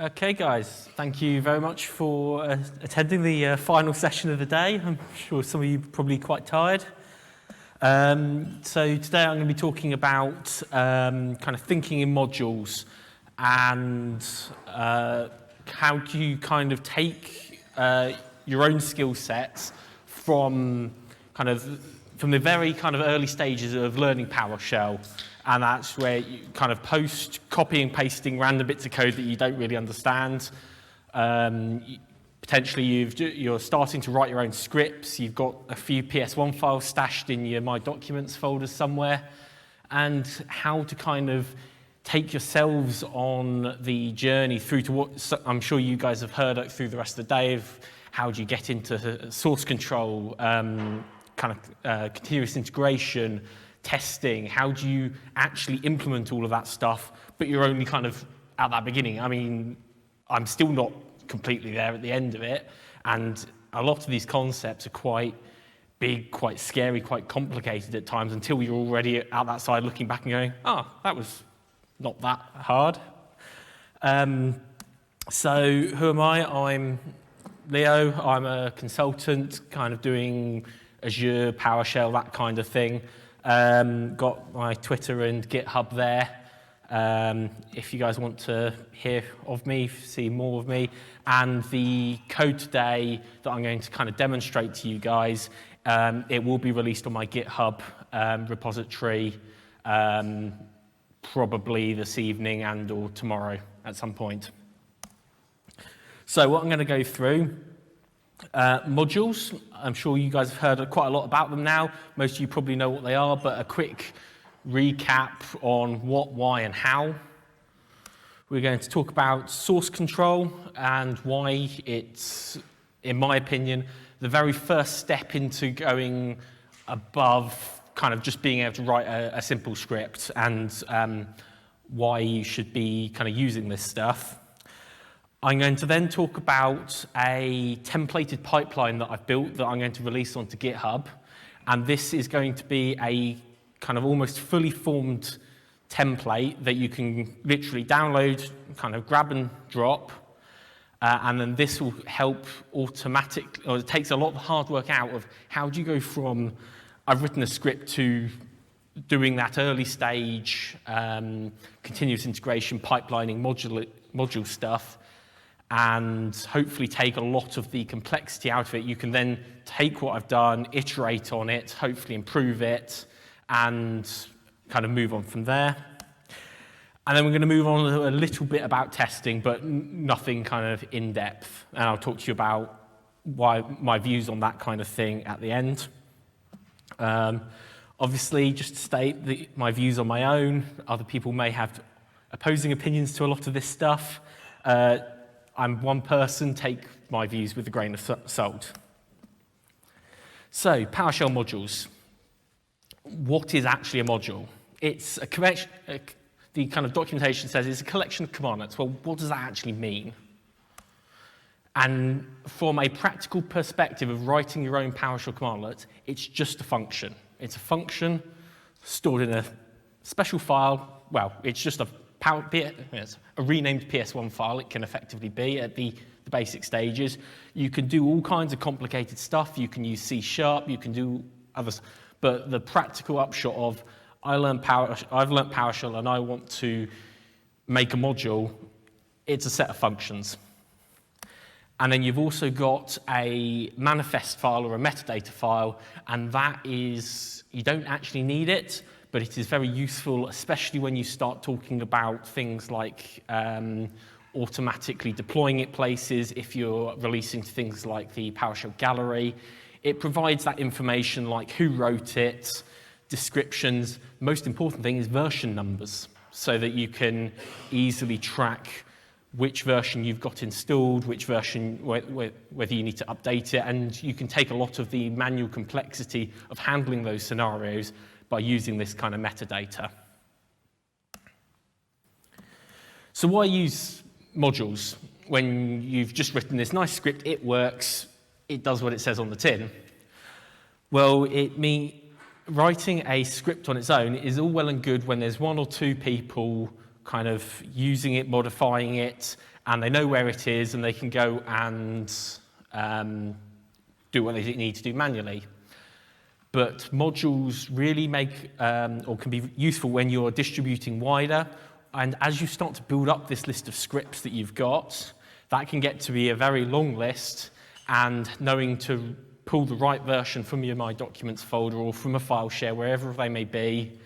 Okay, guys, thank you very much for attending the final session of the day. I'm sure some of you are probably quite tired. So today I'm going to be talking about kind of thinking in modules and how do you kind of take your own skill sets from the very kind of early stages of learning PowerShell. And that's where you kind of post copying, pasting random bits of code that you don't really understand. Potentially you're starting to write your own scripts. You've got a few PS1 files stashed in your My Documents folder somewhere. And how to kind of take yourselves on the journey through to what I'm sure you guys have heard through the rest of the day of how do you get into source control, continuous integration, testing, how do you actually implement all of that stuff, but you're only kind of at that beginning. I mean, I'm still not completely there at the end of it, and a lot of these concepts are quite big, quite scary, quite complicated at times until you're already out that side looking back and going, oh, that was not that hard. So who am I? I'm Leo. I'm a consultant, kind of doing Azure, PowerShell, that kind of thing. Got my Twitter and GitHub there. If you guys want to hear of me, see more of me, and the code today that I'm going to kind of demonstrate to you guys, it will be released on my GitHub repository probably this evening and or tomorrow at some point. So what I'm going to go through, modules. I'm sure you guys have heard quite a lot about them now. Most of you probably know what they are, but a quick recap on what, why, and how. We're going to talk about source control and why it's, in my opinion, the very first step into going above kind of just being able to write a simple script, and why you should be kind of using this stuff. I'm going to then talk about a templated pipeline that I've built that I'm going to release onto GitHub. And this is going to be a kind of almost fully formed template that you can literally download, kind of grab and drop. And then this will help automatically, or it takes a lot of the hard work out of how do you go from I've written a script to doing that early stage continuous integration, pipelining, module stuff, and hopefully take a lot of the complexity out of it. You can then take what I've done, iterate on it, hopefully improve it, and kind of move on from there. And then we're going to move on to a little bit about testing, but nothing kind of in-depth. And I'll talk to you about why my views on that kind of thing at the end. Obviously, just to state my views on my own, other people may have opposing opinions to a lot of this stuff. I'm one person, take my views with a grain of salt. So, PowerShell modules. What is actually a module? It's a collection, the kind of documentation says it's a collection of commandlets. Well, what does that actually mean? And from a practical perspective of writing your own PowerShell commandlet, it's just a function. It's a function stored in a special file. Well, it's just a renamed PS1 file, it can effectively be at the basic stages. You can do all kinds of complicated stuff. You can use C#, you can do others. But the practical upshot of I've learned PowerShell and I want to make a module, it's a set of functions. And then you've also got a manifest file or a metadata file, and that is, you don't actually need it, but it is very useful, especially when you start talking about things like automatically deploying it places, if you're releasing things like the PowerShell gallery. It provides that information like who wrote it, descriptions. Most important thing is version numbers, so that you can easily track which version you've got installed, which version, whether you need to update it, and you can take a lot of the manual complexity of handling those scenarios by using this kind of metadata. So why use modules when you've just written this nice script, it works, it does what it says on the tin? Well, writing a script on its own is all well and good when there's one or two people kind of using it, modifying it, and they know where it is, and they can go and do what they need to do manually. But modules really make, or can be useful when you're distributing wider, and as you start to build up this list of scripts that you've got, that can get to be a very long list, and knowing to pull the right version from your My Documents folder or from a file share, wherever they may be.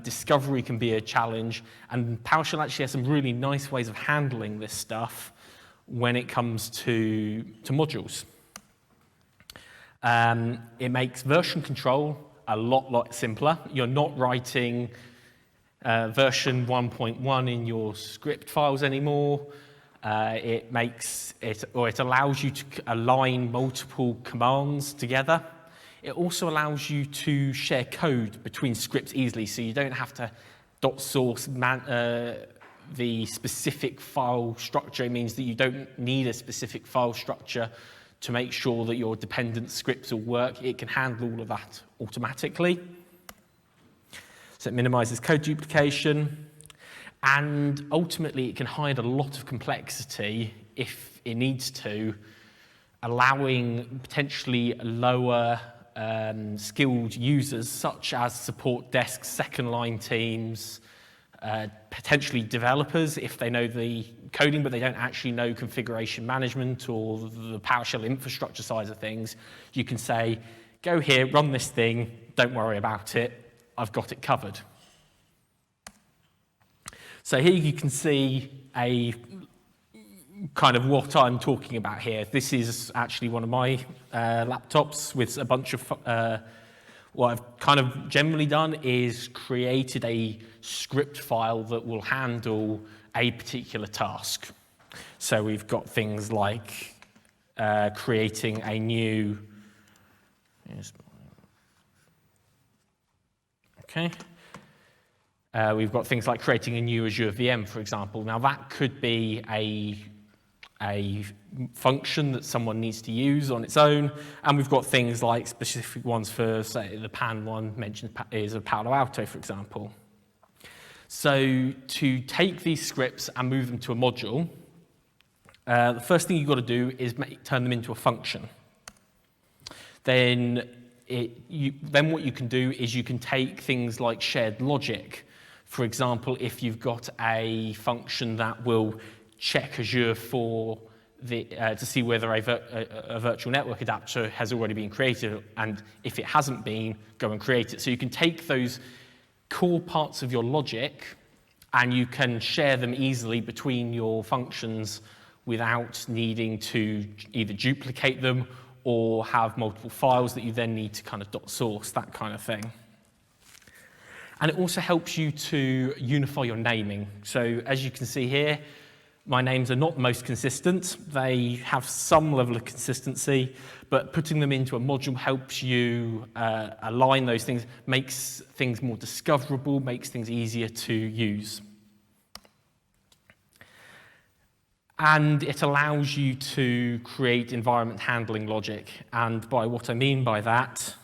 Discovery can be a challenge, and PowerShell actually has some really nice ways of handling this stuff when it comes to modules. It makes version control a lot simpler. You're not writing version 1.1 in your script files anymore. It allows you to align multiple commands together. It also allows you to share code between scripts easily, so you don't have to .source the specific file structure. It means that you don't need a specific file structure to make sure that your dependent scripts will work. It can handle all of that automatically. So it minimizes code duplication, and ultimately it can hide a lot of complexity if it needs to, allowing potentially lower skilled users, such as support desks, second line teams, potentially developers, if they know the coding but they don't actually know configuration management or the PowerShell infrastructure side of things. You can say, go here, run this thing, don't worry about it, I've got it covered. So here you can see a kind of what I'm talking about here. This is actually one of my laptops with a bunch of, what I've kind of generally done is created a script file that will handle a particular task. So we've got things like creating a new, okay. We've got things like creating a new Azure VM, for example. Now that could be a function that someone needs to use on its own, and we've got things like specific ones for, say, the PAN one mentioned is a Palo Alto, for example. So to take these scripts and move them to a module, the first thing you've got to do is turn them into a function. Then what you can do is you can take things like shared logic. For example, if you've got a function that will check Azure for to see whether a virtual network adapter has already been created, and if it hasn't been, go and create it. So you can take those core parts of your logic and you can share them easily between your functions without needing to either duplicate them or have multiple files that you then need to kind of .source, that kind of thing. And it also helps you to unify your naming. So as you can see here, my names are not the most consistent. They have some level of consistency, but putting them into a module helps you align those things, makes things more discoverable, makes things easier to use. And it allows you to create environment handling logic. And by what I mean by that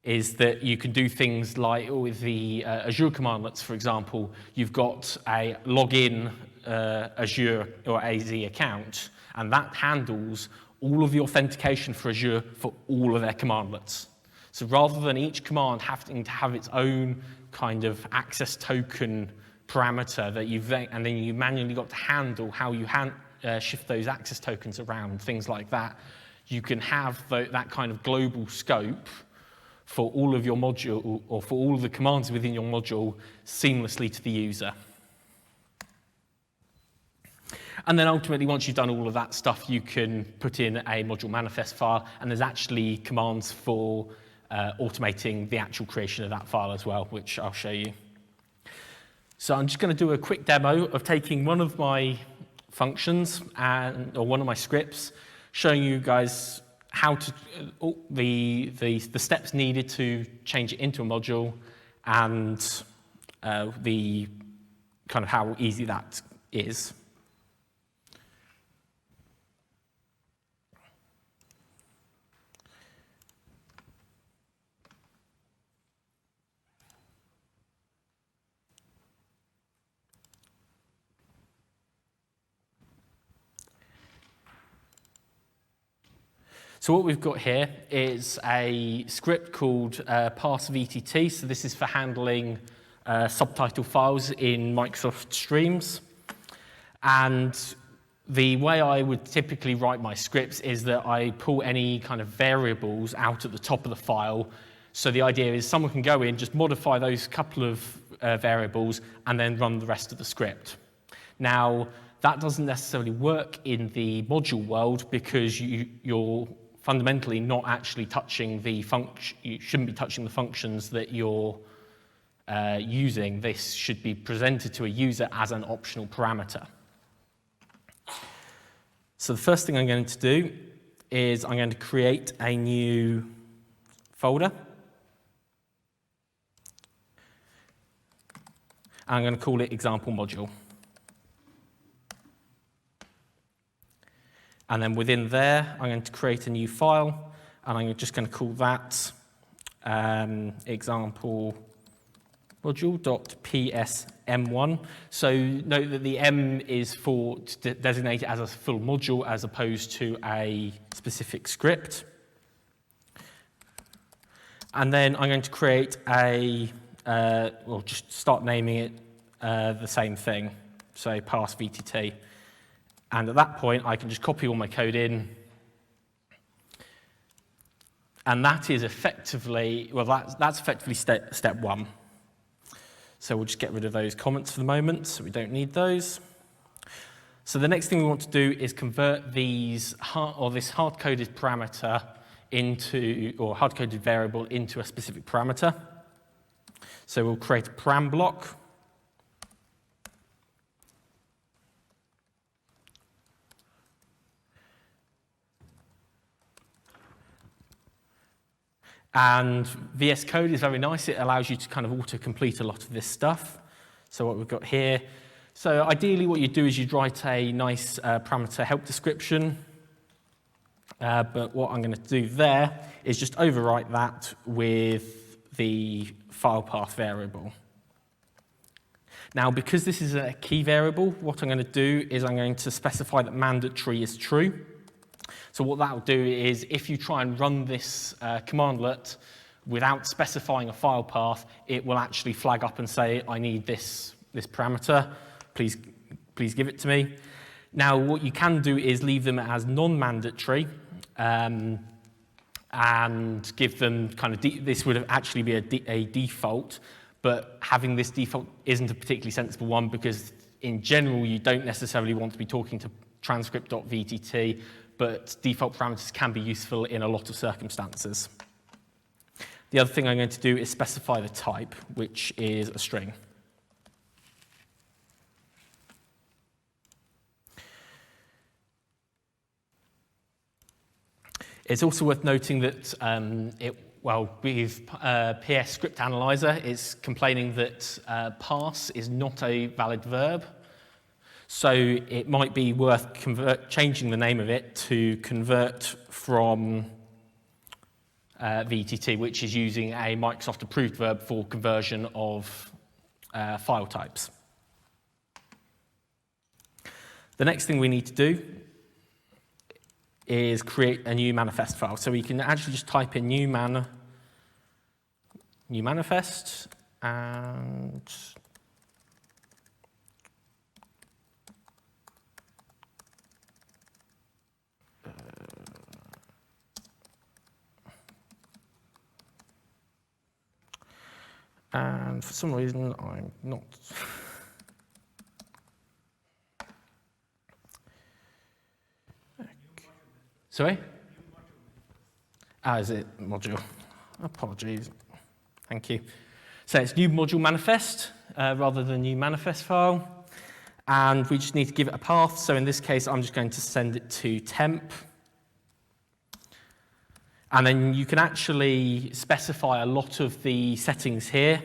is that you can do things like with the Azure commandlets, for example, you've got a login Azure or AZ account, and that handles all of the authentication for Azure for all of their commandlets. So rather than each command having to have its own kind of access token parameter that and then you manually got to handle how you shift those access tokens around, things like that, you can have that kind of global scope for all of your module, or for all of the commands within your module, seamlessly to the user. And then ultimately, once you've done all of that stuff, you can put in a module manifest file, and there's actually commands for automating the actual creation of that file as well, which I'll show you. So I'm just going to do a quick demo of taking one of my functions or one of my scripts, showing you guys how to the steps needed to change it into a module, and the kind of how easy that is. So what we've got here is a script called parsVTT. So this is for handling subtitle files in Microsoft Streams. And the way I would typically write my scripts is that I pull any kind of variables out at the top of the file. So the idea is someone can go in, just modify those couple of variables, and then run the rest of the script. Now, that doesn't necessarily work in the module world because you're fundamentally not actually touching the function. You shouldn't be touching the functions that you're using. This should be presented to a user as an optional parameter. So the first thing I'm going to do is I'm going to create a new folder. I'm going to call it example module. And then within there, I'm going to create a new file, and I'm just going to call that example module.psm1. So note that the M is for to designate it as a full module as opposed to a specific script. And then I'm going to create a, well, just start naming it the same thing, so parsVTT. And at that point, I can just copy all my code in. And that is effectively, well, that's effectively step one. So we'll just get rid of those comments for the moment, so we don't need those. So the next thing we want to do is convert this hard-coded parameter into, or hard-coded variable into a specific parameter. So we'll create a param block. And VS Code is very nice. It allows you to kind of auto-complete a lot of this stuff. So what we've got here. So ideally what you do is you'd write a nice parameter help description. But what I'm going to do there is just overwrite that with the file path variable. Now, because this is a key variable, what I'm going to do is I'm going to specify that mandatory is true. So what that will do is if you try and run this commandlet without specifying a file path, it will actually flag up and say, I need this parameter, please give it to me. Now, what you can do is leave them as non-mandatory and give them kind of, this would actually be a default, but having this default isn't a particularly sensible one because in general, you don't necessarily want to be talking to transcript.vtt, but default parameters can be useful in a lot of circumstances. The other thing I'm going to do is specify the type, which is a string. It's also worth noting that with PS Script Analyzer, it's complaining that parse is not a valid verb. So it might be worth changing the name of it to convert from VTT, which is using a Microsoft-approved verb for conversion of file types. The next thing we need to do is create a new manifest file. So we can actually just type in new manifest and for some reason, I'm not. Sorry? Is it module? Apologies. Thank you. So it's new module manifest rather than new manifest file. And we just need to give it a path. So in this case, I'm just going to send it to temp. And then you can actually specify a lot of the settings here.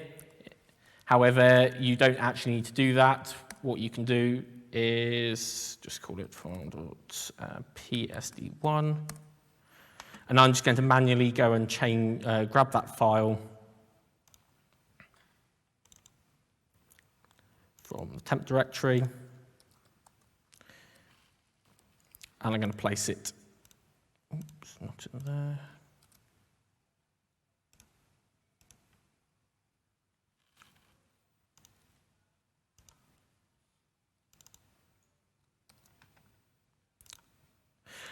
However, you don't actually need to do that. What you can do is just call it file.psd1. And I'm just going to manually go and grab that file from the temp directory. And I'm going to place it. Oops. not in there.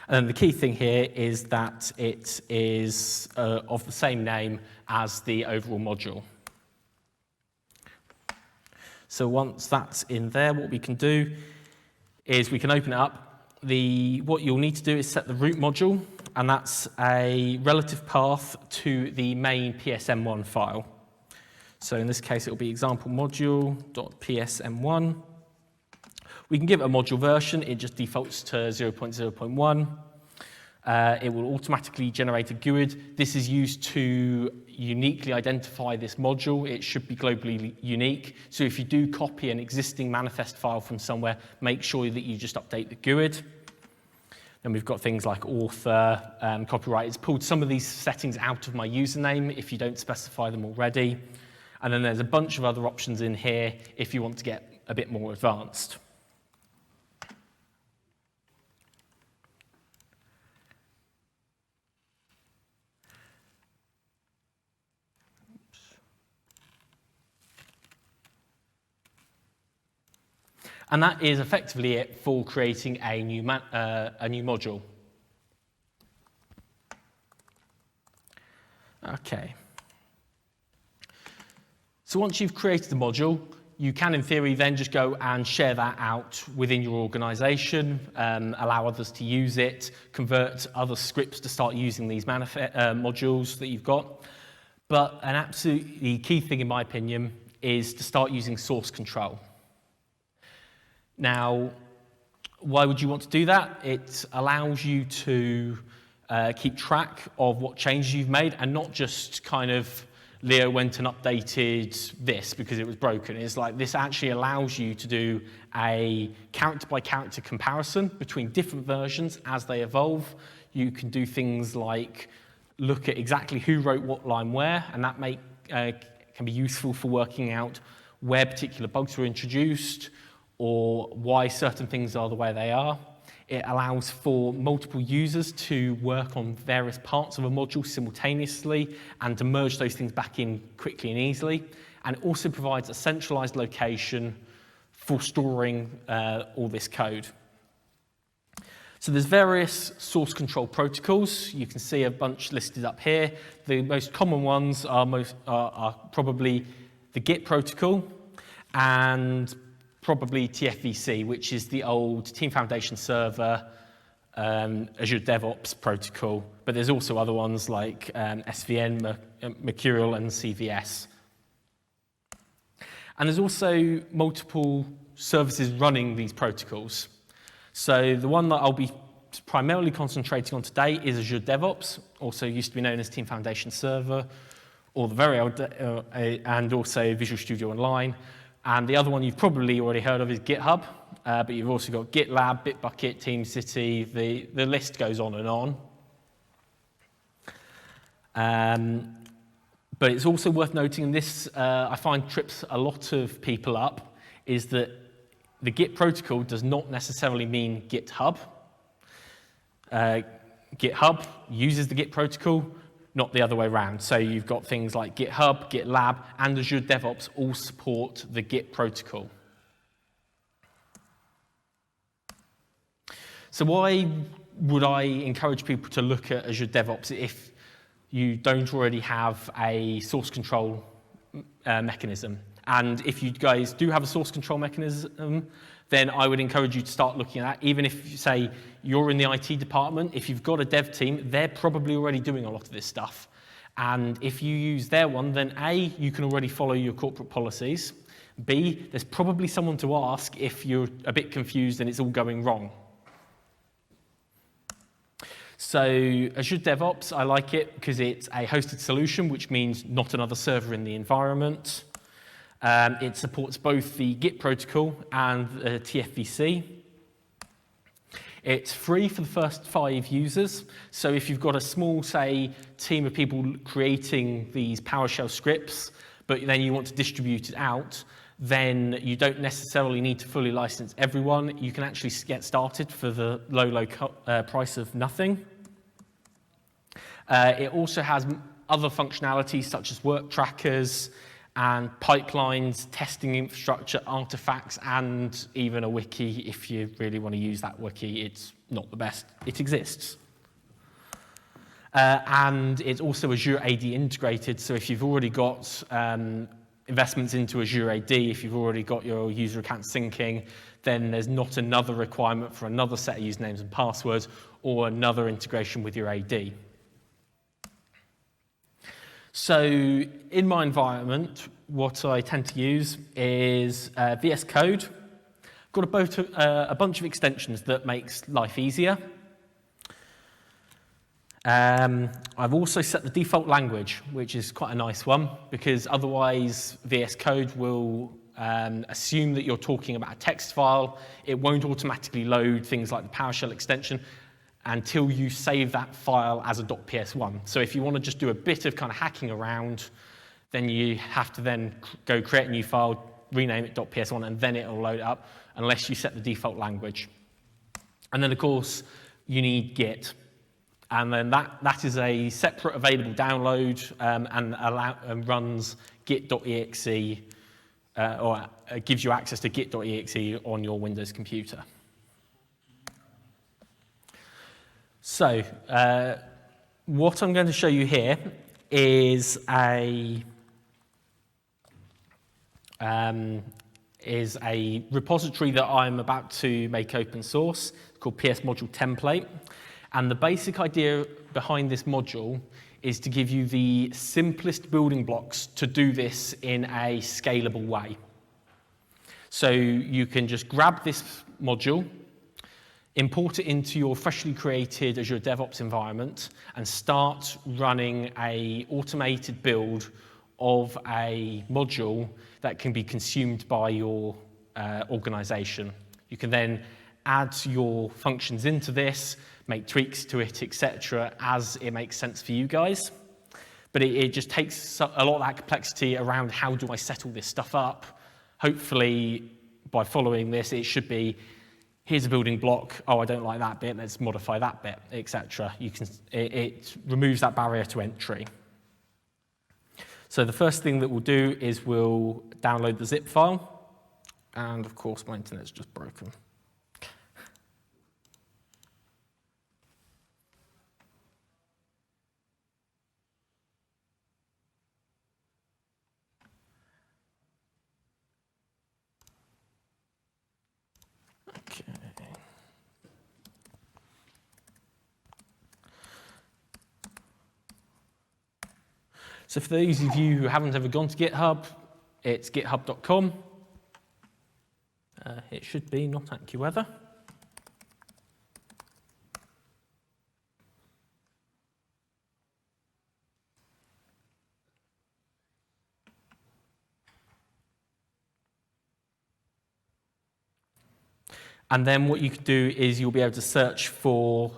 And the key thing here is that it is of the same name as the overall module. So once that's in there, what we can do is we can open it up. What you'll need to do is set the root module, and that's a relative path to the main PSM1 file. So in this case, it will be example module.psm1. We can give it a module version. It just defaults to 0.0.1. It will automatically generate a GUID. This is used to uniquely identify this module. It should be globally unique. So if you do copy an existing manifest file from somewhere, make sure that you just update the GUID. Then we've got things like author, copyright. It's pulled some of these settings out of my username if you don't specify them already. And then there's a bunch of other options in here if you want to get a bit more advanced. And that is effectively it for creating a new module. Okay. So once you've created the module, you can, in theory, then just go and share that out within your organization, allow others to use it, convert other scripts to start using these modules that you've got. But an absolutely key thing, in my opinion, is to start using source control. Now, why would you want to do that? It allows you to keep track of what changes you've made and not just kind of Leo went and updated this because it was broken. It's like this actually allows you to do a character-by-character comparison between different versions as they evolve. You can do things like look at exactly who wrote what line where, and that can be useful for working out where particular bugs were introduced, or why certain things are the way they are. It allows for multiple users to work on various parts of a module simultaneously and to merge those things back in quickly and easily. And it also provides a centralized location for storing all this code. So there's various source control protocols. You can see a bunch listed up here. The most common ones are probably the Git protocol and probably TFVC, which is the old Team Foundation Server, Azure DevOps protocol. But there's also other ones like SVN, Mercurial, and CVS. And there's also multiple services running these protocols. So the one that I'll be primarily concentrating on today is Azure DevOps, also used to be known as Team Foundation Server, or the very old, and also Visual Studio Online. And the other one you've probably already heard of is GitHub, but you've also got GitLab, Bitbucket, TeamCity, the list goes on and on. But it's also worth noting, and this I find trips a lot of people up, is that the Git protocol does not necessarily mean GitHub. GitHub uses the Git protocol, not the other way around. So you've got things like GitHub, GitLab, and Azure DevOps all support the Git protocol. So why would I encourage people to look at Azure DevOps if you don't already have a source control mechanism? And if you guys do have a source control mechanism, then I would encourage you to start looking at that. Even if, say, you're in the IT department, if you've got a dev team, they're probably already doing a lot of this stuff. And if you use their one, then A, you can already follow your corporate policies. B, there's probably someone to ask if you're a bit confused and it's all going wrong. So Azure DevOps, I like it because it's a hosted solution, which means not another server in the environment. It supports both the Git protocol and TFVC. It's free for the first 5 users. So if you've got a small, say, team of people creating these PowerShell scripts, but then you want to distribute it out, then you don't necessarily need to fully license everyone. You can actually get started for the low price of nothing. It also has other functionalities such as work trackers and pipelines, testing infrastructure, artifacts, and even a wiki if you really want to use that wiki. It's not the best. It exists. And it's also Azure AD integrated, so if you've already got investments into Azure AD, if you've already got your user account syncing, then there's not another requirement for another set of usernames and passwords or another integration with your AD. So in my environment, what I tend to use is VS Code. I've got a bunch of extensions that makes life easier. I've also set the default language, which is quite a nice one, because otherwise VS Code will assume that you're talking about a text file. It won't automatically load things like the PowerShell extension until you save that file as a .ps1. So if you want to just do a bit of kind of hacking around, then you have to then go create a new file, rename it .ps1, and then it'll load up, unless you set the default language. And then, of course, you need Git. And then that is a separate available download and runs git.exe, or gives you access to git.exe on your Windows computer. So what I'm going to show you here is a repository that I'm about to make open source called PSModule Template. And the basic idea behind this module is to give you the simplest building blocks to do this in a scalable way. So you can just grab this module, import it into your freshly created Azure DevOps environment, and start running an automated build of a module that can be consumed by your organization. You can then add your functions into this, make tweaks to it, etc., as it makes sense for you guys. But it just takes a lot of that complexity around how do I set all this stuff up. Hopefully, by following this, it should be, here's a building block, oh, I don't like that bit, let's modify that bit, etc. It removes that barrier to entry. So the first thing that we'll do is we'll download the zip file. And of course, my internet's just broken. Okay. So for those of you who haven't ever gone to GitHub, it's github.com. It should be not AccuWeather. And then what you can do is you'll be able to search for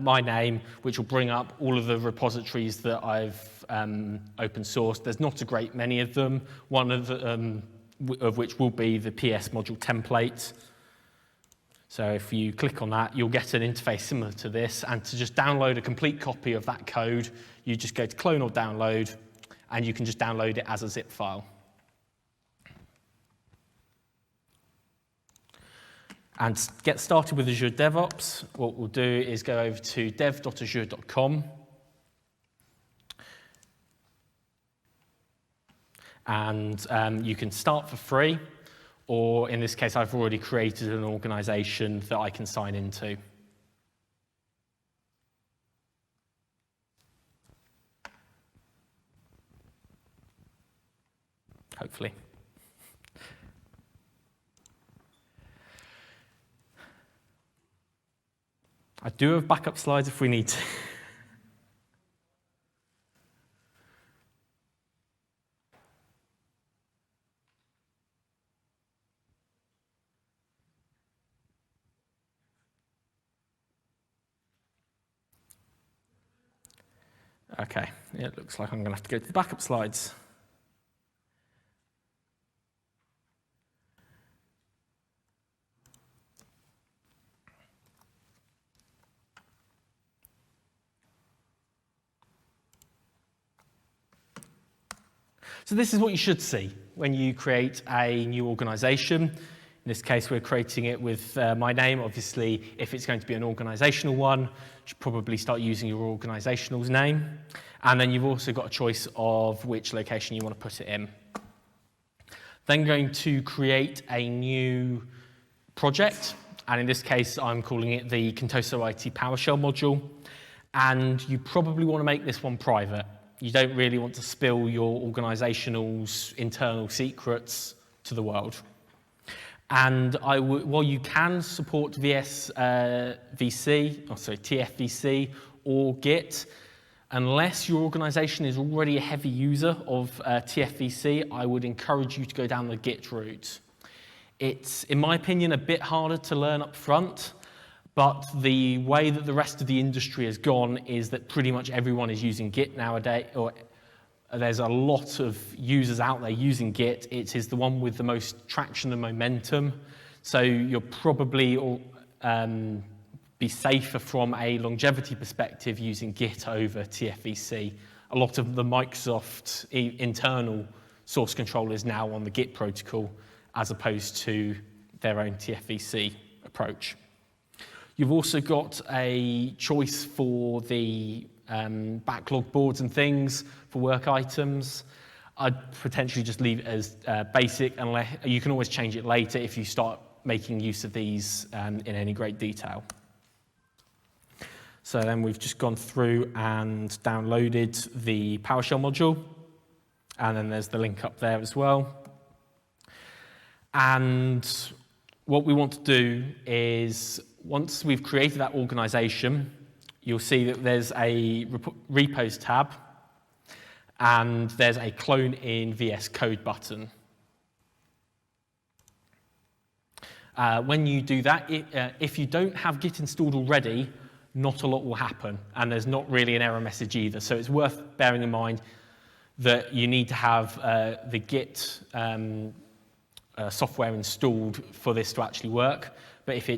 my name, which will bring up all of the repositories that I've open sourced. There's not a great many of them, one of which will be the PSModule Template. So if you click on that, you'll get an interface similar to this. And to just download a complete copy of that code, you just go to clone or download, and you can just download it as a zip file. And to get started with Azure DevOps, what we'll do is go over to dev.azure.com. And you can start for free, or in this case, I've already created an organization that I can sign into. Hopefully. I do have backup slides if we need to. Okay, it looks like I'm going to have to go to the backup slides. So this is what you should see when you create a new organization. In this case, we're creating it with my name. Obviously, if it's going to be an organizational one, you should probably start using your organizational's name. And then you've also got a choice of which location you want to put it in. Then going to create a new project. And in this case, I'm calling it the Contoso IT PowerShell module. And you probably want to make this one private. You don't really want to spill your organizational's internal secrets to the world. And while you can support TFVC or Git, unless your organization is already a heavy user of TFVC, I would encourage you to go down the Git route. It's, in my opinion, a bit harder to learn up front, but the way that the rest of the industry has gone is that pretty much everyone is using Git nowadays, or there's a lot of users out there using Git. It is the one with the most traction and momentum. So you'll probably be safer from a longevity perspective using Git over TFVC. A lot of the Microsoft internal source control is now on the Git protocol as opposed to their own TFVC approach. You've also got a choice for the backlog boards and things for work items. I'd potentially just leave it as basic, unless you can always change it later if you start making use of these in any great detail. So then we've just gone through and downloaded the PowerShell module, and then there's the link up there as well. And what we want to do is, once we've created that organization, you'll see that there's a repos tab and there's a clone in VS Code button. When you do that, if you don't have Git installed already, not a lot will happen, and there's not really an error message either. So it's worth bearing in mind that you need to have the Git software installed for this to actually work. But if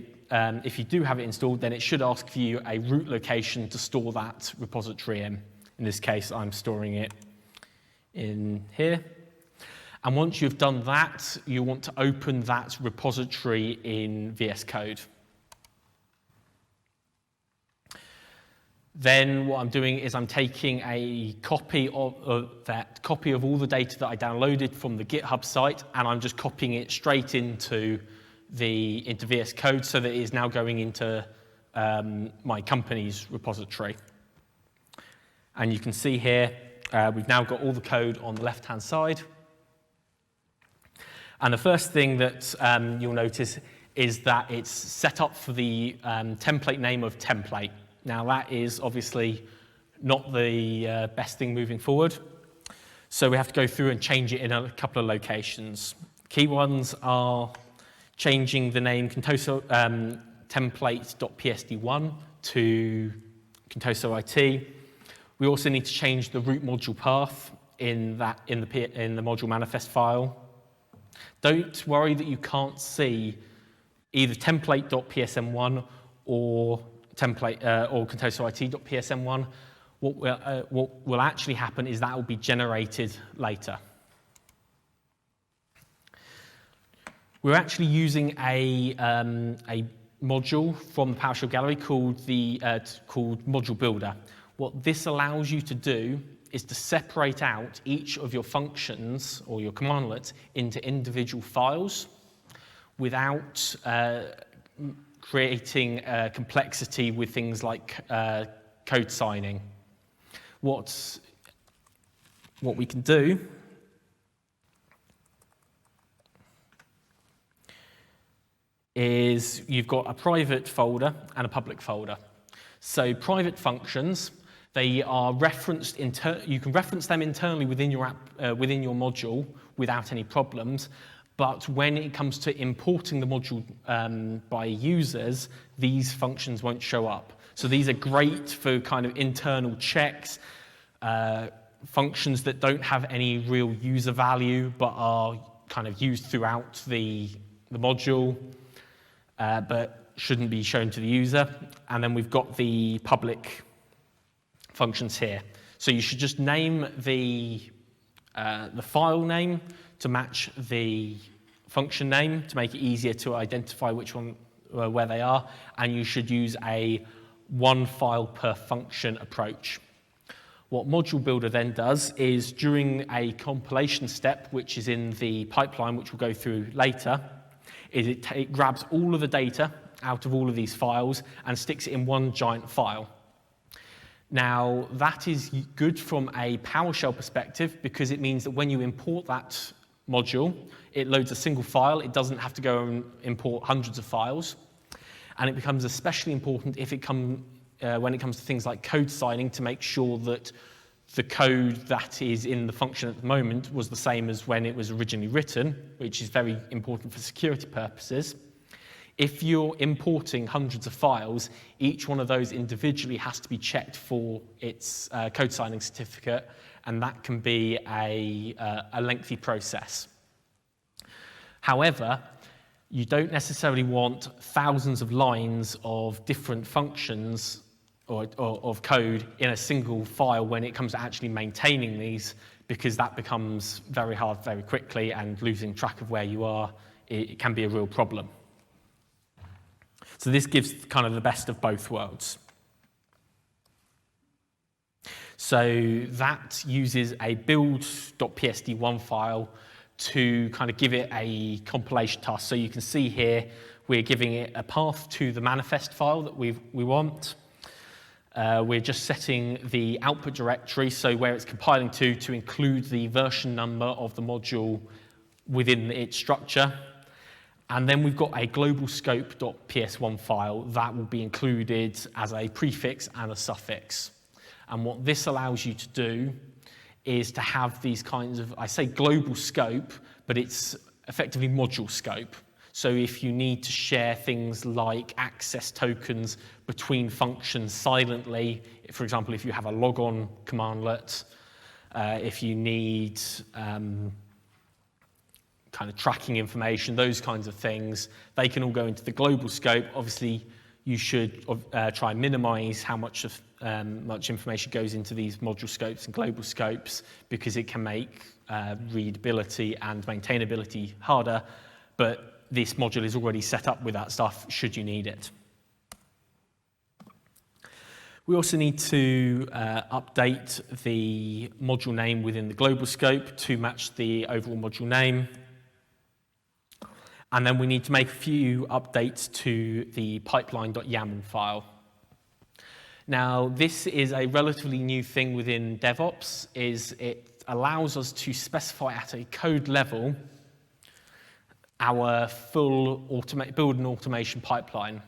you do have it installed, then it should ask for you a root location to store that repository in. In this case, I'm storing it in here. And once you've done that, you want to open that repository in VS Code. Then what I'm doing is I'm taking a copy of all the data that I downloaded from the GitHub site, and I'm just copying it straight into VS Code so that it is now going into my company's repository. And you can see here, we've now got all the code on the left-hand side. And the first thing that you'll notice is that it's set up for the template name of template. Now that is obviously not the best thing moving forward. So we have to go through and change it in a couple of locations. Key ones are changing the name Contoso template.psd1 to Contoso IT. We also need to change the root module path in the module manifest file. Don't worry that you can't see either template.psm1 or Contoso IT.psm1. What will actually happen is that will be generated later. We're actually using a module from the PowerShell gallery called Module Builder. What this allows you to do is to separate out each of your functions or your commandlets into individual files without creating complexity with things like code signing. What we can do is you've got a private folder and a public folder. So private functions, they are referenced. You can reference them internally within your module without any problems. But when it comes to importing the module by users, these functions won't show up. So these are great for kind of internal checks, functions that don't have any real user value but are kind of used throughout the module, but shouldn't be shown to the user. And then we've got the public functions here. So you should just name the the file name to match the function name to make it easier to identify which one, where they are, and you should use a one file per function approach. What Module Builder then does is during a compilation step, which is in the pipeline, which we'll go through later, is it grabs all of the data out of all of these files and sticks it in one giant file. Now, that is good from a PowerShell perspective because it means that when you import that module, it loads a single file. It doesn't have to go and import hundreds of files. And it becomes especially important if when it comes to things like code signing to make sure that the code that is in the function at the moment was the same as when it was originally written, which is very important for security purposes. If you're importing hundreds of files, each one of those individually has to be checked for its code signing certificate, and that can be a lengthy process. However, you don't necessarily want thousands of lines of different functions or of code in a single file when it comes to actually maintaining these, because that becomes very hard very quickly, and losing track of where you are, it can be a real problem. So this gives kind of the best of both worlds. So that uses a build.psd1 file to kind of give it a compilation task. So you can see here, we're giving it a path to the manifest file that we want. We're just setting the output directory, so where it's compiling to include the version number of the module within its structure. And then we've got a global scope.ps1 file that will be included as a prefix and a suffix. And what this allows you to do is to have these kinds of, I say global scope, but it's effectively module scope. So if you need to share things like access tokens between functions silently, for example, if you have a logon commandlet, if you need kind of tracking information, those kinds of things, they can all go into the global scope. Obviously, you should try and minimize how much information goes into these module scopes and global scopes, because it can make readability and maintainability harder, but this module is already set up with that stuff should you need it. We also need to update the module name within the global scope to match the overall module name. And then we need to make a few updates to the pipeline.yaml file. Now, this is a relatively new thing within DevOps, is it allows us to specify at a code level our full build and automation pipeline.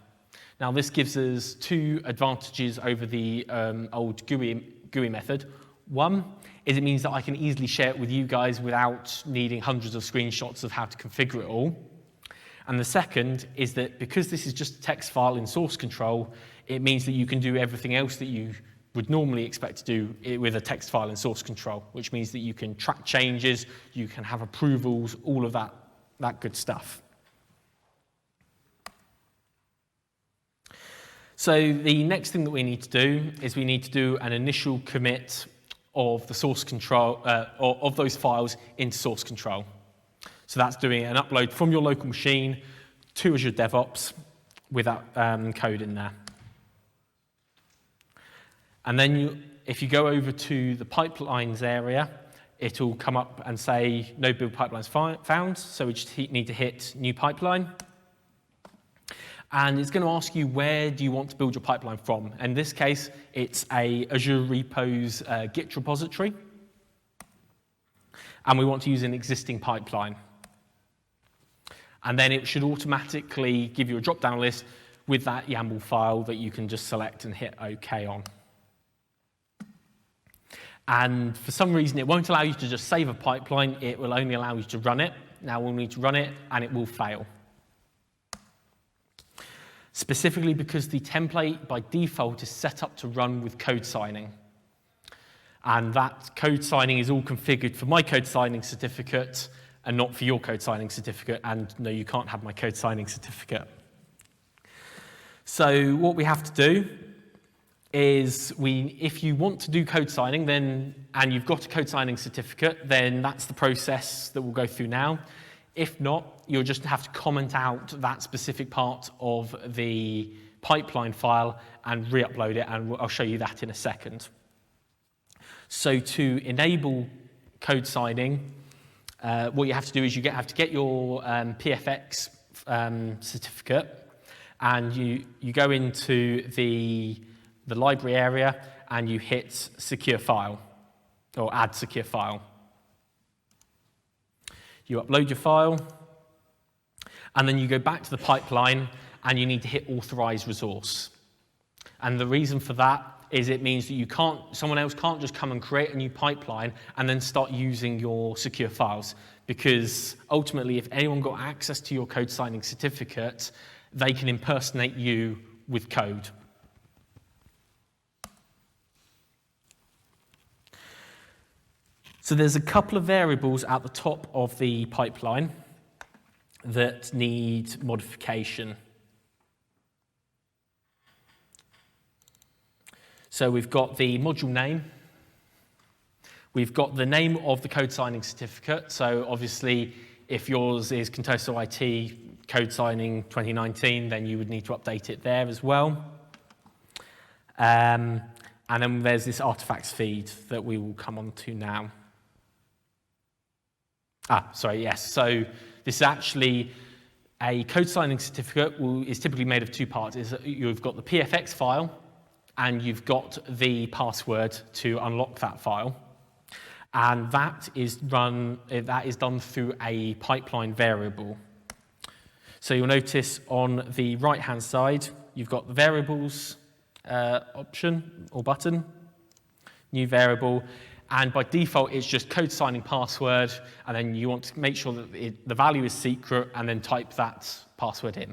Now, this gives us two advantages over the old GUI method. One is it means that I can easily share it with you guys without needing hundreds of screenshots of how to configure it all. And the second is that because this is just a text file in source control, it means that you can do everything else that you would normally expect to do with a text file in source control, which means that you can track changes, you can have approvals, all of that good stuff. So the next thing that we need to do is we need to do an initial commit of the source control, of those files into source control. So that's doing an upload from your local machine to Azure DevOps with that code in there. And then if you go over to the pipelines area, it'll come up and say no build pipelines found. So we just need to hit new pipeline. And it's going to ask you where do you want to build your pipeline from. In this case, it's a Azure Repos Git repository. And we want to use an existing pipeline. And then it should automatically give you a drop-down list with that YAML file that you can just select and hit OK on. And for some reason, it won't allow you to just save a pipeline. It will only allow you to run it. Now we'll need to run it, and it will fail. Specifically because the template, by default, is set up to run with code signing. And that code signing is all configured for my code signing certificate and not for your code signing certificate. And no, you can't have my code signing certificate. So what we have to do is if you want to do code signing and you've got a code signing certificate, then that's the process that we'll go through now. If not, you'll just have to comment out that specific part of the pipeline file and re-upload it, and I'll show you that in a second. So to enable code signing, what you have to do is you have to get your PFX certificate, and you go into the library area and you hit secure file or add secure file. You upload your file, and then you go back to the pipeline and you need to hit authorize resource. And the reason for that is it means that someone else can't just come and create a new pipeline and then start using your secure files, because ultimately if anyone got access to your code signing certificate, they can impersonate you with code. So there's a couple of variables at the top of the pipeline that need modification. So we've got the module name. We've got the name of the code signing certificate. So obviously, if yours is Contoso IT Code Signing 2019, then you would need to update it there as well. And then there's this artifacts feed that we will come on to now. So this is actually a code signing certificate is typically made of two parts. You've got the PFX file, and you've got the password to unlock that file. And that is done through a pipeline variable. So you'll notice on the right-hand side, you've got the variables option or button, new variable, and by default, it's just code signing password, and then you want to make sure that the value is secret, and then type that password in.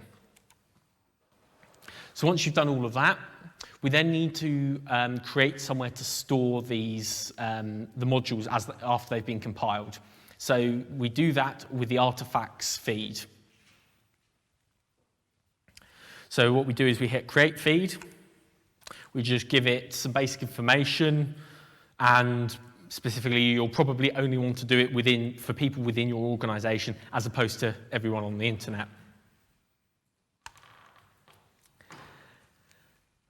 So once you've done all of that, we then need to create somewhere to store these the modules after they've been compiled. So we do that with the artifacts feed. So what we do is we hit create feed. We just give it some basic information, and specifically, you'll probably only want to do it for people within your organization as opposed to everyone on the internet.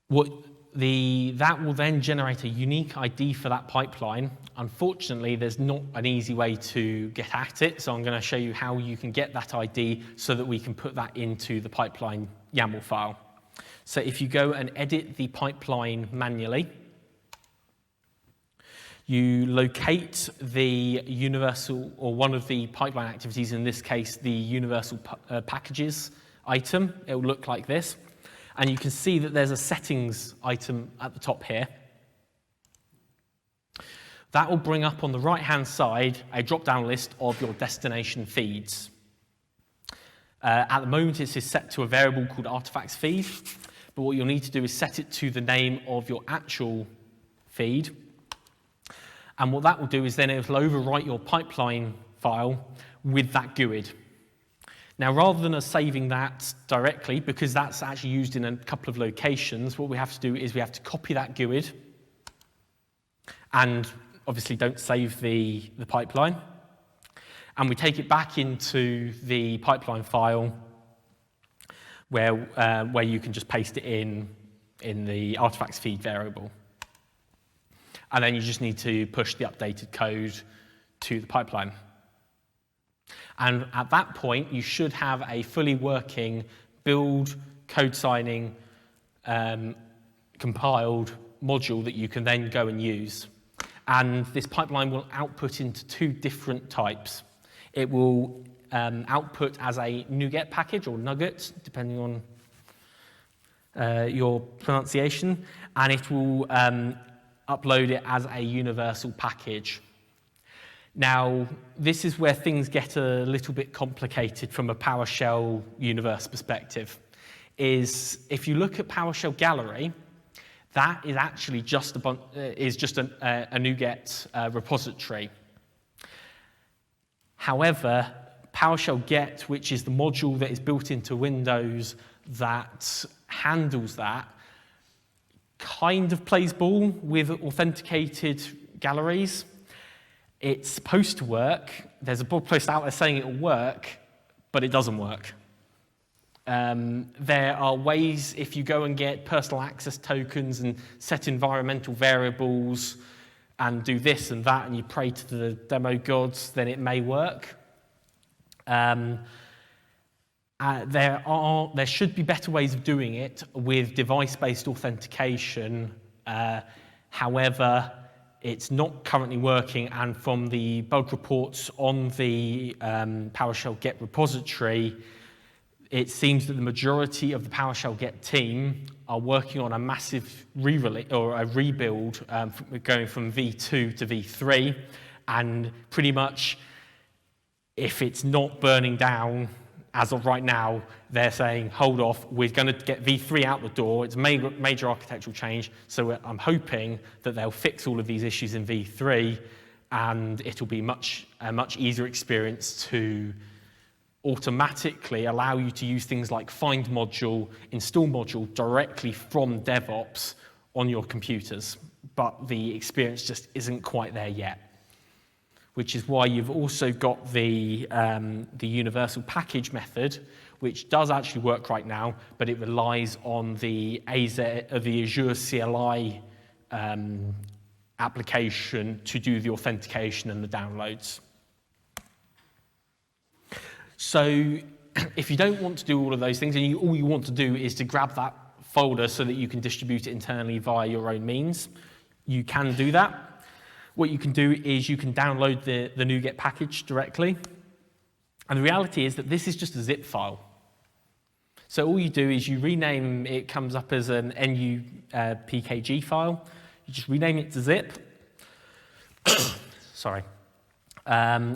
That will then generate a unique ID for that pipeline. Unfortunately, there's not an easy way to get at it, so I'm going to show you how you can get that ID so that we can put that into the pipeline YAML file. So if you go and edit the pipeline manually, you locate the universal, or one of the pipeline activities, in this case, the universal packages item. It will look like this. And you can see that there's a settings item at the top here. That will bring up on the right-hand side a drop-down list of your destination feeds. At the moment, it is set to a variable called artifacts feed, but what you'll need to do is set it to the name of your actual feed. And what that will do is then it will overwrite your pipeline file with that GUID. Now, rather than us saving that directly, because that's actually used in a couple of locations, what we have to do is we have to copy that GUID, and obviously don't save the pipeline. And we take it back into the pipeline file where you can just paste it in the artifacts feed variable. And then you just need to push the updated code to the pipeline. And at that point, you should have a fully working build, code signing, compiled module that you can then go and use. And this pipeline will output into two different types. It will output as a NuGet package, or nugget, depending on your pronunciation, and it will upload it as a universal package. Now, this is where things get a little bit complicated from a PowerShell universe perspective. If you look at PowerShell Gallery, that is actually just a NuGet repository. However, PowerShell Get, which is the module that is built into Windows that handles that, kind of plays ball with authenticated galleries. It's supposed to work. There's a blog post out there saying it will work, but it doesn't work. There are ways, if you go and get personal access tokens and set environmental variables and do this and that, and you pray to the demo gods, then it may work. There should be better ways of doing it with device-based authentication. However, it's not currently working, and from the bug reports on the PowerShell Get repository, it seems that the majority of the PowerShell Get team are working on a massive rebuild, going from V2 to V3, and pretty much if it's not burning down as of right now, they're saying, hold off, we're going to get V3 out the door. It's a major architectural change, so I'm hoping that they'll fix all of these issues in V3, and it'll be a much easier experience to automatically allow you to use things like find module, install module directly from DevOps on your computers, but the experience just isn't quite there yet. Which is why you've also got the universal package method, which does actually work right now, but it relies on the Azure CLI application to do the authentication and the downloads. So if you don't want to do all of those things, and all you want to do is to grab that folder so that you can distribute it internally via your own means, you can do that. What you can do is you can download the NuGet package directly. And the reality is that this is just a zip file. So all you do is you rename, it comes up as an NUPKG file. You just rename it to zip. Sorry.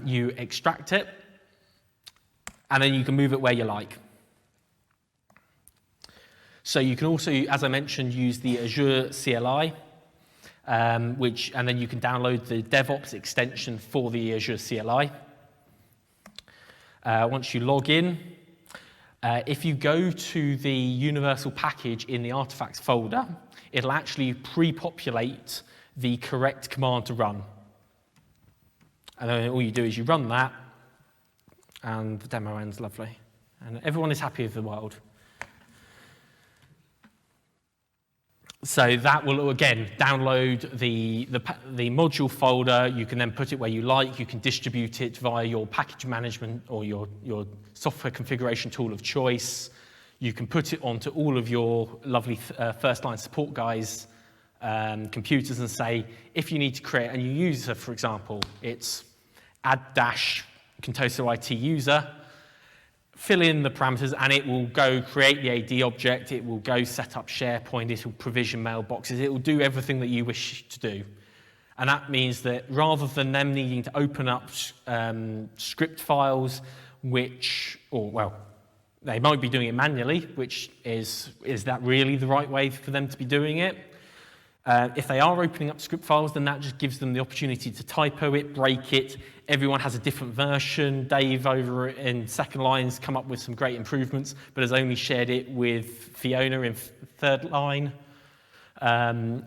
You extract it, and then you can move it where you like. So you can also, as I mentioned, use the Azure CLI, and then you can download the DevOps extension for the Azure CLI. Once you log in, if you go to the universal package in the artifacts folder, it'll actually pre-populate the correct command to run. And then all you do is you run that, and the demo ends lovely. And everyone is happy with the world. So that will, again, download the module folder. You can then put it where you like. You can distribute it via your package management or your software configuration tool of choice. You can put it onto all of your lovely first-line support guys' computers and say, if you need to create a new user, for example, it's add-Contoso IT user, fill in the parameters, and it will go create the AD object, it will go set up SharePoint, it will provision mailboxes, it will do everything that you wish to do. And that means that rather than them needing to open up script files, they might be doing it manually, which is that really the right way for them to be doing it? If they are opening up script files, then that just gives them the opportunity to typo it, break it. Everyone has a different version. Dave over in second line's come up with some great improvements, but has only shared it with Fiona in third line.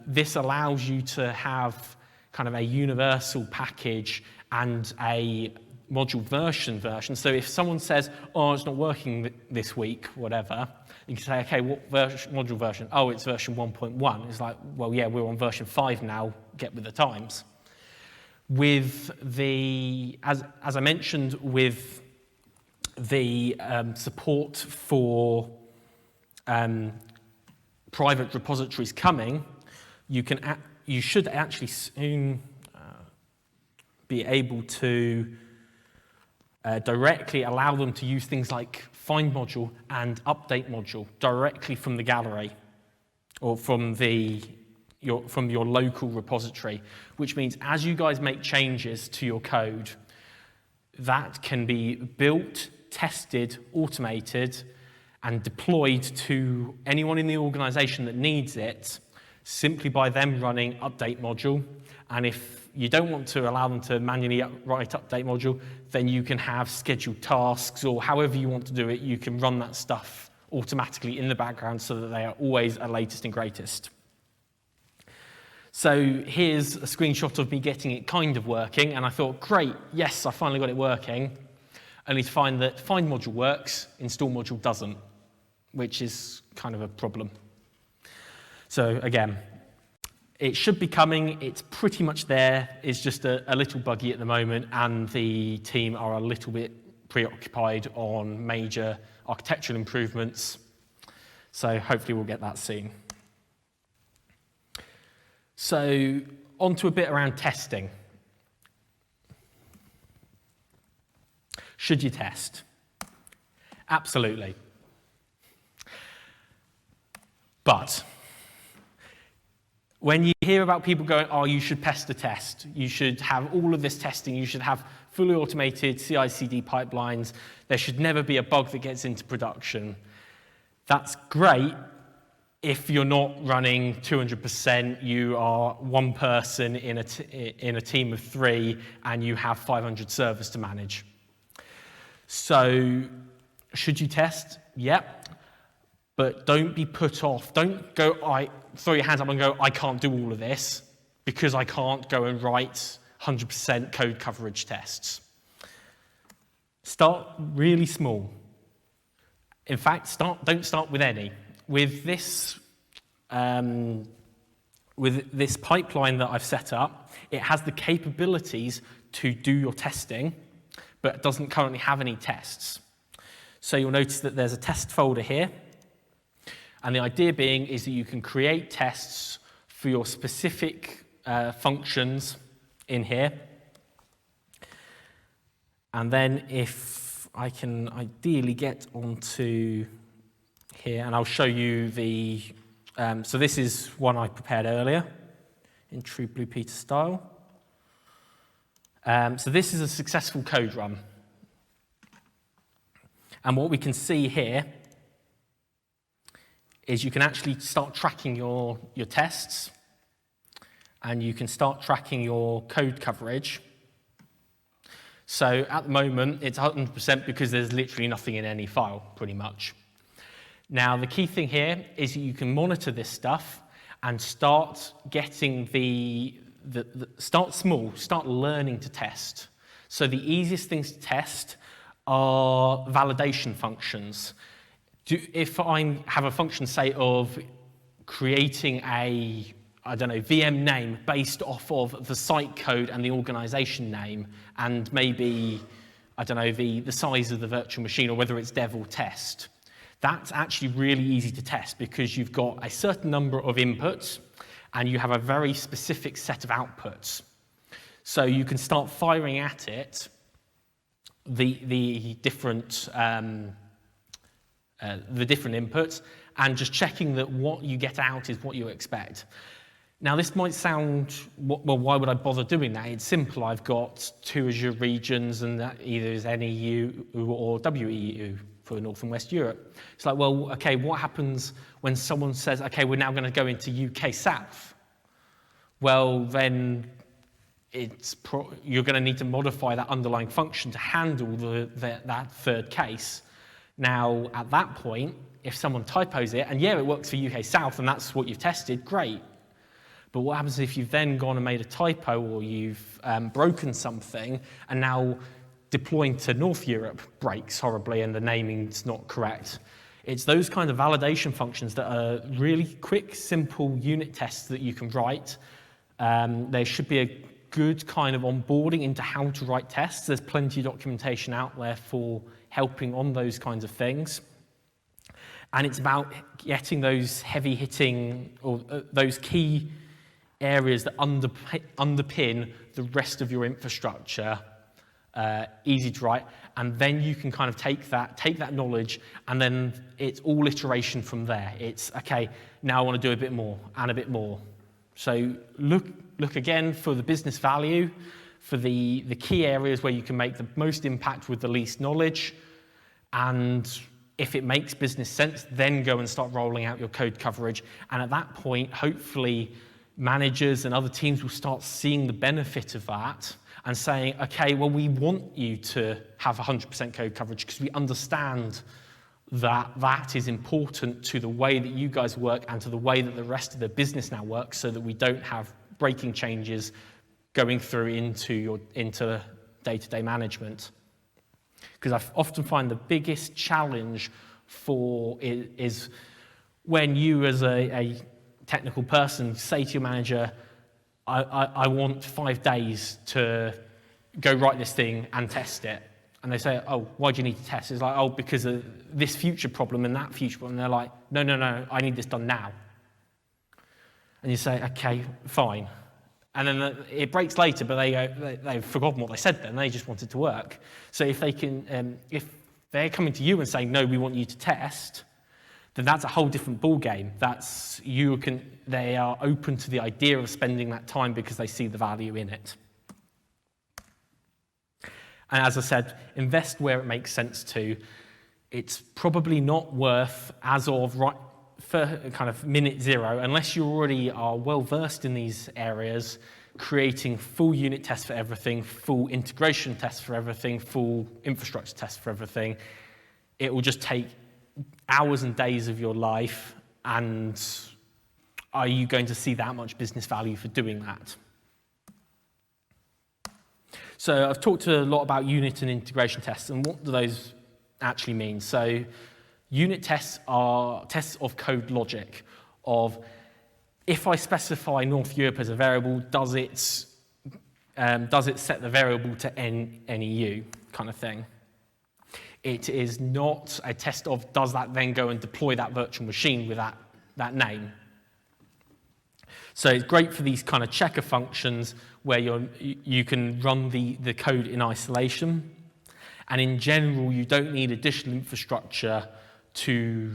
This allows you to have kind of a universal package and a module version. So if someone says, oh, it's not working this week, whatever, you can say, okay, what module version? Oh, it's version 1.1. It's like, well, yeah, we're on version 5 now, get with the times. With the, as I mentioned, with the support for private repositories coming, you should actually soon be able to directly allow them to use things like find module and update module directly from the gallery or from your local repository, which means as you guys make changes to your code, that can be built, tested, automated, and deployed to anyone in the organization that needs it simply by them running update module. And if you don't want to allow them to manually write update module, then you can have scheduled tasks, or however you want to do it, you can run that stuff automatically in the background so that they are always at latest and greatest. So here's a screenshot of me getting it kind of working, and I thought, great, yes, I finally got it working, only to find that find module works, install module doesn't, which is kind of a problem. So again, it should be coming, it's pretty much there, it's just a little buggy at the moment, and the team are a little bit preoccupied on major architectural improvements, so hopefully we'll get that soon. So on to a bit around testing. Should you test? Absolutely. But when you hear about people going, oh, you should test a test, you should have all of this testing, you should have fully automated CI/CD pipelines, there should never be a bug that gets into production. That's great if you're not running 200%, you are one person in a team of 3, and you have 500 servers to manage. So should you test? Yep. But don't be put off. Don't go, throw your hands up and go, I can't do all of this because I can't go and write 100% code coverage tests. Start really small. In fact, don't start with any. With this pipeline that I've set up, it has the capabilities to do your testing, but it doesn't currently have any tests. So you'll notice that there's a test folder here, and the idea being is that you can create tests for your specific functions in here. And then if I can ideally get onto here, and I'll show you the, so this is one I prepared earlier in true Blue Peter style. So this is a successful code run. And what we can see here is you can actually start tracking your tests, and you can start tracking your code coverage. So at the moment, it's 100% because there's literally nothing in any file, pretty much. Now, the key thing here is that you can monitor this stuff and start getting start small, start learning to test. So the easiest things to test are validation functions. If I have a function, say, of creating a, VM name based off of the site code and the organization name, and maybe, the size of the virtual machine, or whether it's dev or test, that's actually really easy to test because you've got a certain number of inputs and you have a very specific set of outputs. So you can start firing at it the different inputs and just checking that what you get out is what you expect. Now, this might sound, well, why would I bother doing that? It's simple. I've got 2 Azure regions, and that either is NEU or WEU for North and West Europe. It's like, well, okay, what happens when someone says, okay, we're now going to go into UK South? Well, then you're going to need to modify that underlying function to handle that third case. Now, at that point, if someone typos it, and yeah, it works for UK South, and that's what you've tested, great. But what happens if you've then gone and made a typo, or you've broken something, and now deploying to North Europe breaks horribly and the naming's not correct? It's those kind of validation functions that are really quick, simple unit tests that you can write. There should be a good kind of onboarding into how to write tests. There's plenty of documentation out there for helping on those kinds of things. And it's about getting those heavy hitting, or those key areas that underpin the rest of your infrastructure easy to write, and then you can kind of take that knowledge, and then it's all iteration from there. It's, okay, now I want to do a bit more and a bit more. So look again for the business value, for the key areas where you can make the most impact with the least knowledge, and if it makes business sense, then go and start rolling out your code coverage. And at that point, hopefully, managers and other teams will start seeing the benefit of that and saying, okay, well, we want you to have 100% code coverage because we understand that that is important to the way that you guys work and to the way that the rest of the business now works, so that we don't have breaking changes going through into day-to-day management. Because I often find the biggest challenge is when you as a technical person say to your manager, I want 5 days to go write this thing and test it. And they say, oh, why do you need to test? It's like, oh, because of this future problem and that future problem. And they're like, no, I need this done now. And you say, okay, fine. And then it breaks later, but they've forgotten what they said then. They just want it to work. So if if they're coming to you and saying, no, we want you to test, then that's a whole different ballgame. They are open to the idea of spending that time because they see the value in it. And as I said, invest where it makes sense to. It's probably not worth, as of right for kind of minute zero, unless you already are well versed in these areas, creating full unit tests for everything, full integration tests for everything, full infrastructure tests for everything. It will just take hours and days of your life, and are you going to see that much business value for doing that? So I've talked a lot about unit and integration tests, and what do those actually mean? So unit tests are tests of code logic, of if I specify North Europe as a variable, does it set the variable to NEU kind of thing? It is not a test of does that then go and deploy that virtual machine with that name. So it's great for these kind of checker functions where you can run the code in isolation. And in general, you don't need additional infrastructure to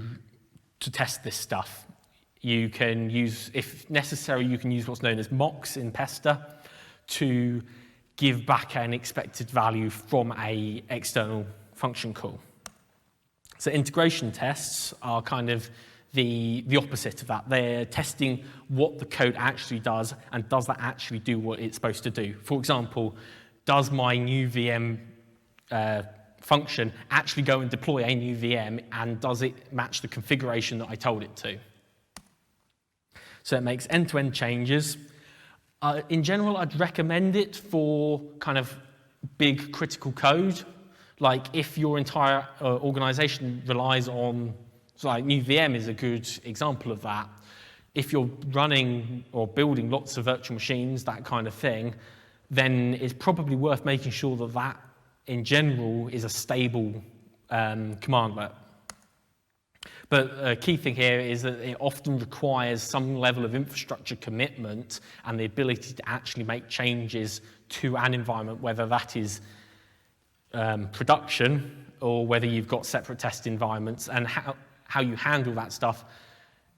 test this stuff. You can use, if necessary, you can use what's known as mocks in Pester to give back an expected value from an external function call. So integration tests are kind of the opposite of that. They're testing what the code actually does, and does that actually do what it's supposed to do. For example, does my new VM function actually go and deploy a new VM, and does it match the configuration that I told it to? So it makes end-to-end changes. In general, I'd recommend it for kind of big critical code. Like if your entire organization relies on, so like new VM is a good example of that. If you're running or building lots of virtual machines, that kind of thing, then it's probably worth making sure that that in general is a stable commandlet. But a key thing here is that it often requires some level of infrastructure commitment and the ability to actually make changes to an environment, whether that is production or whether you've got separate test environments, and how you handle that stuff,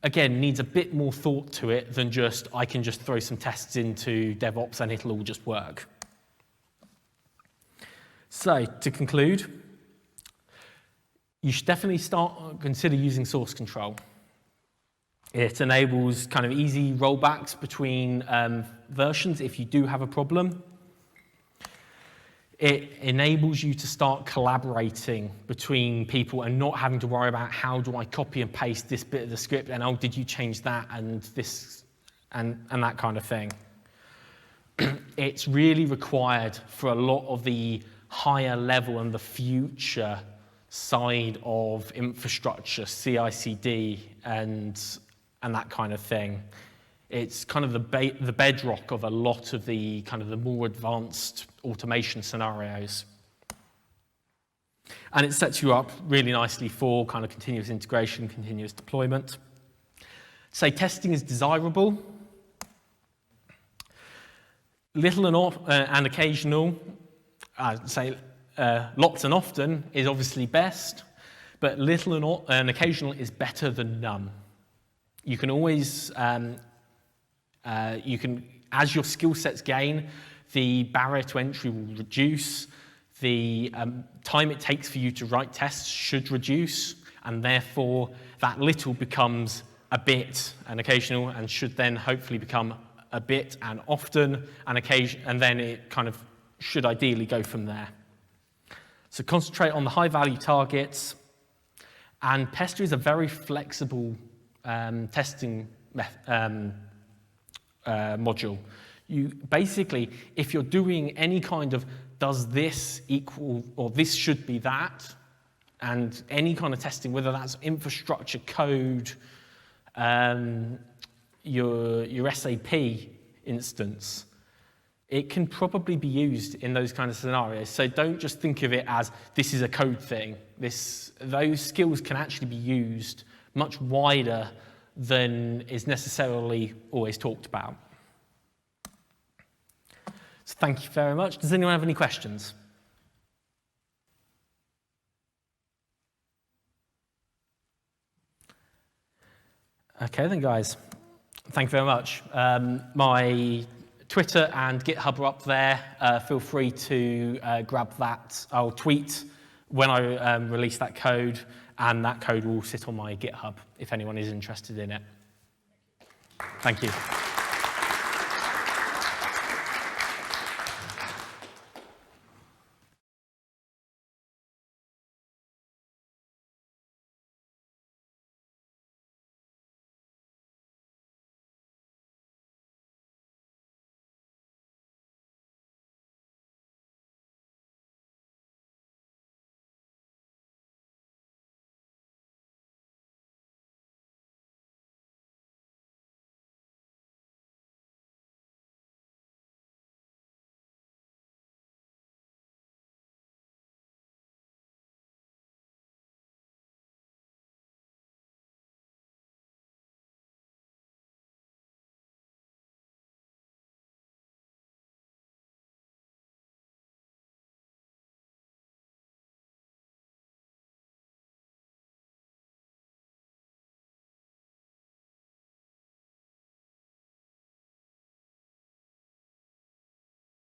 again, needs a bit more thought to it than just, I can just throw some tests into DevOps and it'll all just work. So, to conclude, you should definitely consider using source control. It enables kind of easy rollbacks between versions if you do have a problem. It enables you to start collaborating between people and not having to worry about how do I copy and paste this bit of the script and oh, did you change that and this and that kind of thing. It's really required for a lot of the higher level and the future side of infrastructure, CI/CD and that kind of thing. It's kind of the bedrock of a lot of the kind of the more advanced automation scenarios. And it sets you up really nicely for kind of continuous integration, continuous deployment. Say testing is desirable. Little and occasional, I'd say lots and often is obviously best, but little and occasional is better than none. You can always, as your skill sets gain, the barrier to entry will reduce, the time it takes for you to write tests should reduce, and therefore that little becomes a bit and occasional and should then hopefully become a bit and often and occasion, and then it kind of should ideally go from there. So concentrate on the high value targets, and Pester is a very flexible testing module. You basically, if you're doing any kind of does this equal or this should be that, and any kind of testing, whether that's infrastructure code, your SAP instance, it can probably be used in those kind of scenarios. So don't just think of it as this is a code thing. Those skills can actually be used much wider than is necessarily always talked about. So thank you very much. Does anyone have any questions? Okay then, guys. Thank you very much. My Twitter and GitHub are up there. Feel free to grab that. I'll tweet when I release that code, and that code will sit on my GitHub if anyone is interested in it. Thank you.